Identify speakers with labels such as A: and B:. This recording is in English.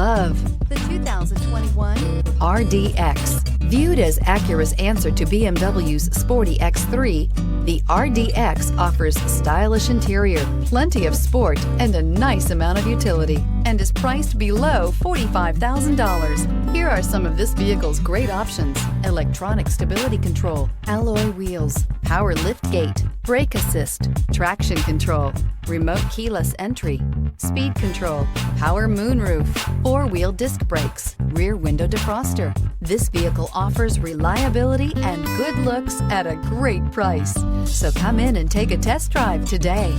A: love the 2021 RDX. Viewed as Acura's answer to BMW's sporty X3, the RDX offers stylish interior, plenty of sport, and a nice amount of utility, and is priced below $45,000. Here are some of this vehicle's great options: electronic stability control, alloy wheels, power liftgate, brake assist, traction control, remote keyless entry, speed control, power moonroof, four-wheel disc brakes, rear window defroster. This vehicle offers reliability and good looks at a great price. So come in and take a test drive today.